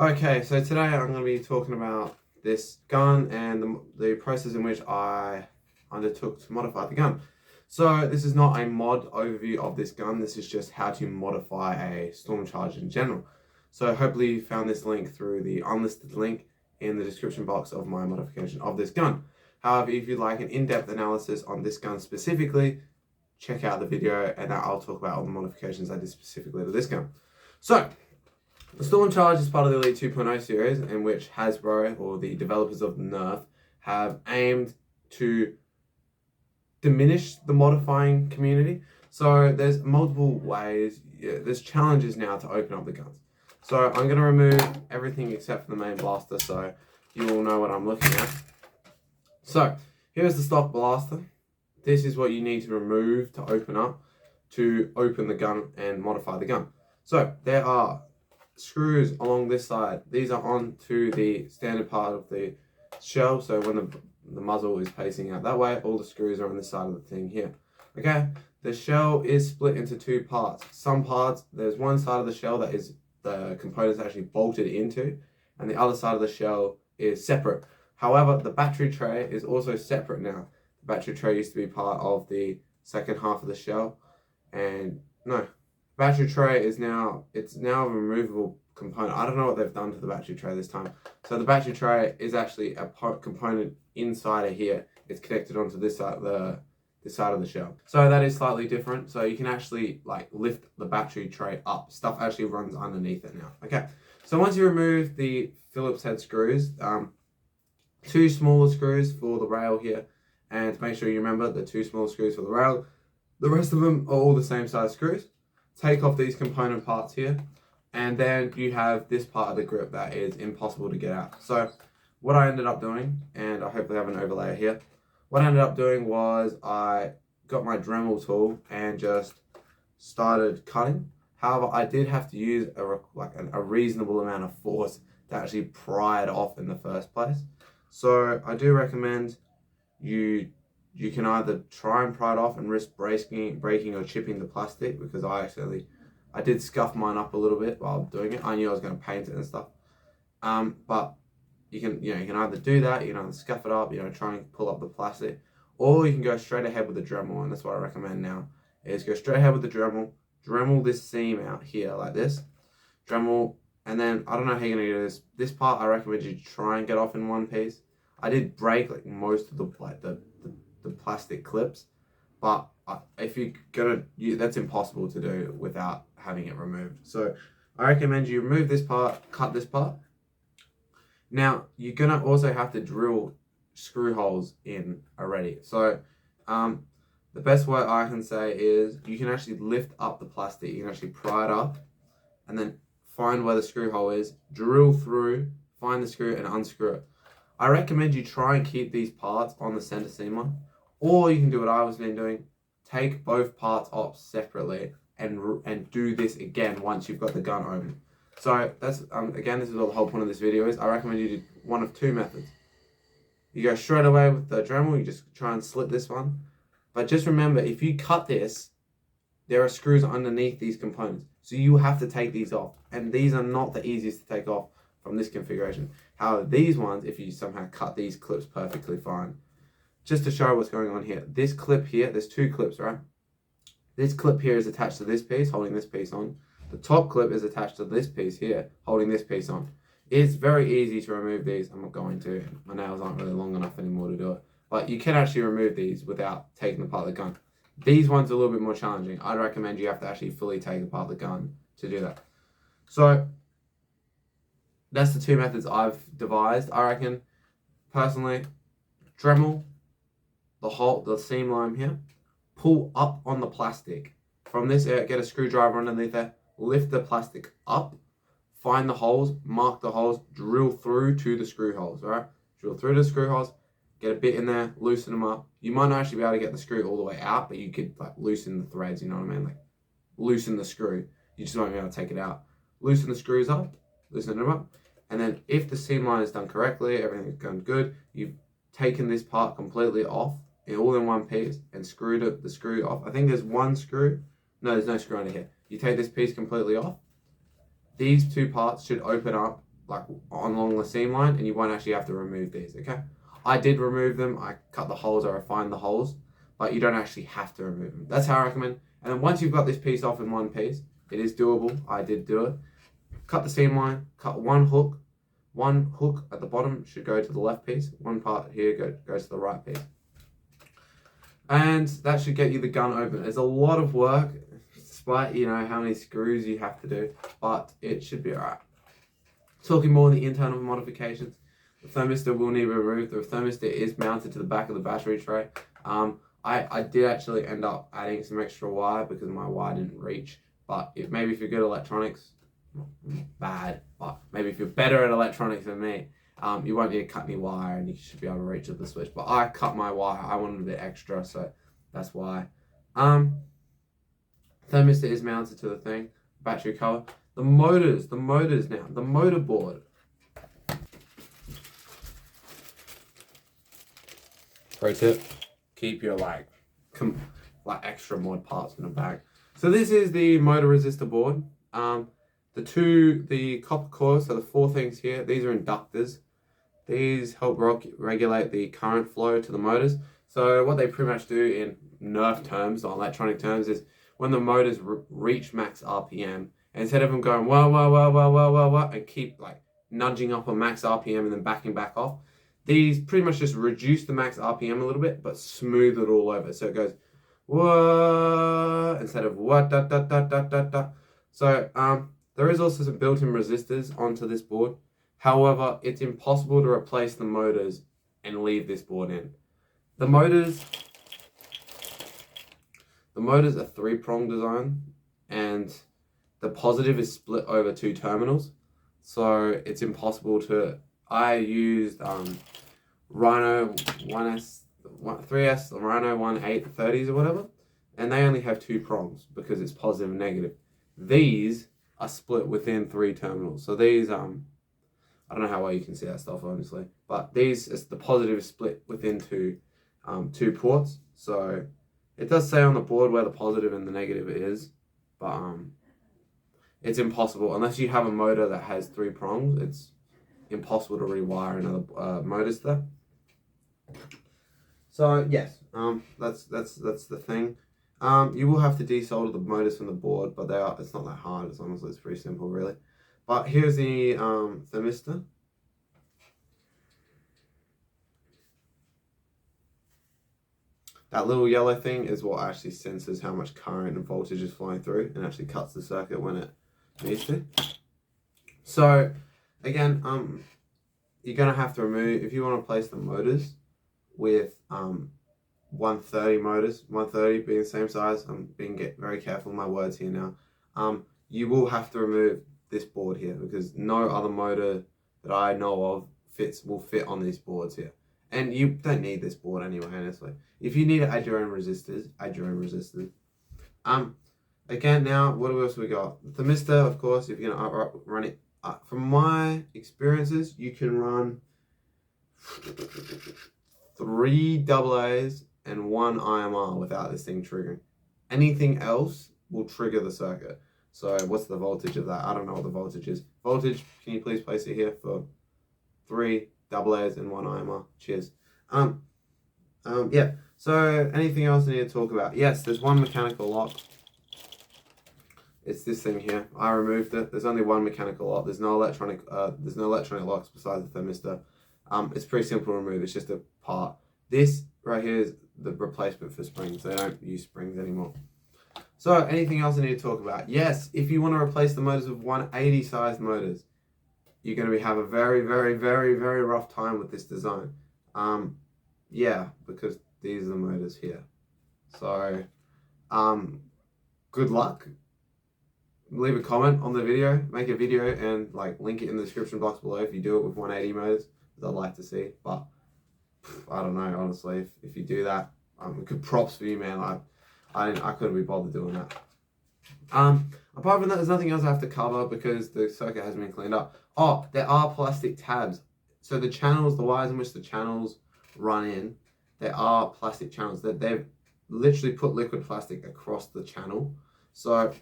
Okay, so today I'm going to be talking about this gun and the process in which I undertook to modify the gun. So this is not a mod overview of this gun, this is just how to modify a Stormcharge in general. So hopefully you found this link through the unlisted link in the description box of my modification of this gun. However, if you'd like an in-depth analysis on this gun specifically, check out the video and I'll talk about all the modifications I did specifically to this gun. So, the Stormcharge is part of the Elite 2.0 series, in which Hasbro, or the developers of the Nerf, have aimed to diminish the modifying community. So there's multiple ways, there's challenges now to open up the guns. So I'm going to remove everything except for the main blaster so you all know what I'm looking at. So here's the stock blaster. This is what you need to remove to open the gun and modify the gun. So there are screws along this side. These are onto the standard part of the shell, so when the muzzle is facing out that way, all the screws are on this side of the thing here. Okay, the shell is split into two parts. Some parts, there's one side of the shell that is the components actually bolted into, and the other side of the shell is separate. However, the battery tray is also separate now. The battery tray used to be part of the second half of the shell, and no, battery tray is now a removable component. I don't know what they've done to the battery tray this time. So the battery tray is actually a component inside of here. It's connected onto this side of the shell. So that is slightly different. So you can actually lift the battery tray up. Stuff actually runs underneath it now. Okay. So once you remove the Phillips head screws, two smaller screws for the rail here, and to make sure you remember the two smaller screws for the rail, the rest of them are all the same size screws. Take off these component parts here, and then you have this part of the grip that is impossible to get out. So what I ended up doing, and I hopefully have an overlay here, what I ended up doing was I got my Dremel tool and just started cutting. However, I did have to use a reasonable amount of force to actually pry it off in the first place. So I do recommend you can either try and pry it off and risk breaking or chipping the plastic, because I did scuff mine up a little bit while doing it. I knew I was going to paint it and stuff. But you can either do that, you can either scuff it up, try and pull up the plastic, or you can go straight ahead with the Dremel, and that's what I recommend now, is go straight ahead with the Dremel this seam out here like this, Dremel, and then I don't know how you're going to do this. This part I recommend you try and get off in one piece. I did break most of the plastic clips, but if you're gonna, that's impossible to do without having it removed. So I recommend you remove this part, cut this part. Now you're gonna also have to drill screw holes in already. So the best way I can say is you can actually lift up the plastic. You can actually pry it up and then find where the screw hole is, drill through, find the screw and unscrew it. I recommend you try and keep these parts on the center seam line, or you can do what I was been doing, take both parts off separately and do this again once you've got the gun open. So that's again, this is what the whole point of this video is. I recommend you do one of two methods. You go straight away with the Dremel, you just try and slit this one. But just remember, if you cut this, there are screws underneath these components. So you have to take these off. And these are not the easiest to take off from this configuration. However, these ones, if you somehow cut these clips perfectly fine. Just to show what's going on here, this clip here, there's two clips, right? This clip here is attached to this piece, holding this piece on. The top clip is attached to this piece here, holding this piece on. It's very easy to remove these. I'm not going to. My nails aren't really long enough anymore to do it. But you can actually remove these without taking apart the gun. These ones are a little bit more challenging. I'd recommend you have to actually fully take apart the gun to do that. So that's the two methods I've devised. I reckon, personally, Dremel the seam line here, pull up on the plastic. From this area, get a screwdriver underneath there, lift the plastic up, find the holes, mark the holes, drill through to the screw holes, alright? Drill through to the screw holes, get a bit in there, loosen them up. You might not actually be able to get the screw all the way out, but you could loosen the threads, you know what I mean? Loosen the screw. You just won't be able to take it out. Loosen the screws up, loosen them up, and then if the seam line is done correctly, everything's going good, you've taken this part completely off, all in one piece, and screwed the screw off. I think there's one screw. No, there's no screw under here. You take this piece completely off. These two parts should open up like along the seam line, and you won't actually have to remove these, okay? I did remove them. I cut the holes, I refined the holes, but you don't actually have to remove them. That's how I recommend. And then once you've got this piece off in one piece, it is doable. I did do it. Cut the seam line, cut one hook. One hook at the bottom should go to the left piece. One part here goes to the right piece. And that should get you the gun open. It's a lot of work, despite, you know, how many screws you have to do, but it should be alright. Talking more of the internal modifications, the thermistor will need to be removed. The thermistor is mounted to the back of the battery tray. I did actually end up adding some extra wire because my wire didn't reach, but maybe if you're good at electronics, not bad, but maybe if you're better at electronics than me, you won't need to cut any wire and you should be able to reach with the switch. But I cut my wire, I wanted a bit extra, so that's why. Thermistor is mounted to the thing, battery cover. The motors now, the motor board. Pro tip, keep your like extra mod parts in the bag. So this is the motor resistor board. The copper cores, so the four things here, these are inductors. These help regulate the current flow to the motors. So what they pretty much do in nerf terms, or electronic terms, is when the motors reach max RPM, instead of them going wah, and keep like nudging up on max RPM and then backing back off, these pretty much just reduce the max RPM a little bit, but smooth it all over. So it goes wah instead of wah da da da da da da. So there is also some built-in resistors onto this board. However, it's impossible to replace the motors and leave this board in. The motors are three-prong design, and the positive is split over two terminals. So it's impossible to. I used Rhino 1S, 3S, Rhino 1830s or whatever, and they only have two prongs because it's positive and negative. These are split within three terminals. So these, I don't know how well you can see that stuff, honestly, but these, the positive is split within two ports. So it does say on the board where the positive and the negative is, but it's impossible unless you have a motor that has three prongs. It's impossible to rewire another motors to that. So yes, that's the thing. You will have to desolder the motors from the board, but it's not that hard. It's honestly, it's pretty simple, really. But here's the thermistor. That little yellow thing is what actually senses how much current and voltage is flowing through and actually cuts the circuit when it needs to. So again, you're gonna have to remove, if you want to replace the motors with 130 motors, 130 being the same size. I'm being very careful with my words here now. You will have to remove this board here because no other motor that I know of will fit on these boards here. And you don't need this board anyway, honestly. If you need to add your own resistors, add your own resistors. Again, now, what else we got? The thermistor, of course, if you're going to run it. From my experiences, you can run 3 AA's and 1 IMR without this thing triggering. Anything else will trigger the circuit. So what's the voltage of that? I don't know what the voltage is. Voltage, can you please place it here for 3 AA's and 1 IMR? Cheers. Yeah. So anything else I need to talk about? Yes, there's one mechanical lock. It's this thing here. I removed it. There's only one mechanical lock. There's no electronic locks besides the thermistor. It's pretty simple to remove. It's just a part. This right here is the replacement for springs. They don't use springs anymore. So anything else I need to talk about? Yes, if you want to replace the motors with 180 sized motors, you're going to have a very, very, very, very rough time with this design. Yeah, because these are the motors here. So, good luck. Leave a comment on the video, make a video and link it in the description box below if you do it with 180 motors, that I'd like to see. But I don't know, honestly, if you do that, good props for you, man. I couldn't be bothered doing that. Apart from that, there's nothing else I have to cover because the circuit hasn't been cleaned up. Oh, there are plastic tabs. So the channels, the wires in which the channels run in, there are plastic channels that they've literally put liquid plastic across the channel. So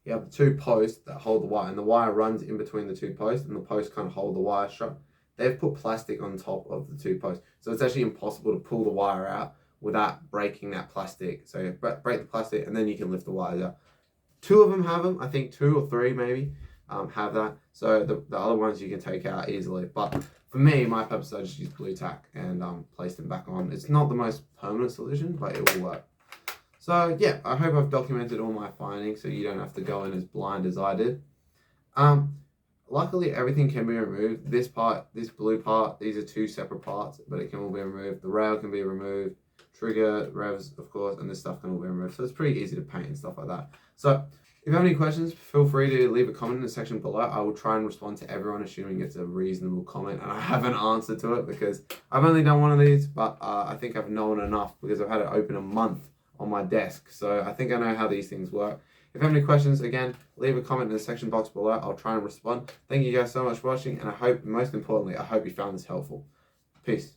you have the two posts that hold the wire, and the wire runs in between the two posts, and the posts kind of hold the wire shut. They've put plastic on top of the two posts, so it's actually impossible to pull the wire out without breaking that plastic. So you break the plastic, and then you can lift the wires out. Two of them have them, I think 2 or 3 maybe have that. So the other ones you can take out easily. But for me, my purpose, I just use blue tack and place them back on. It's not the most permanent solution, but it will work. So yeah, I hope I've documented all my findings so you don't have to go in as blind as I did. Luckily, everything can be removed. This part, this blue part, these are 2 separate parts, but it can all be removed. The rail can be removed, trigger, revs, of course, and this stuff can all be removed. So it's pretty easy to paint and stuff like that. So if you have any questions, feel free to leave a comment in the section below. I will try and respond to everyone, assuming it's a reasonable comment and I have an answer to it, because I've only done one of these, but I think I've known enough because I've had it open a month on my desk. So I think I know how these things work. If you have any questions, again, leave a comment in the section box below. I'll try and respond. Thank you guys so much for watching, and I hope, most importantly, I hope you found this helpful. Peace.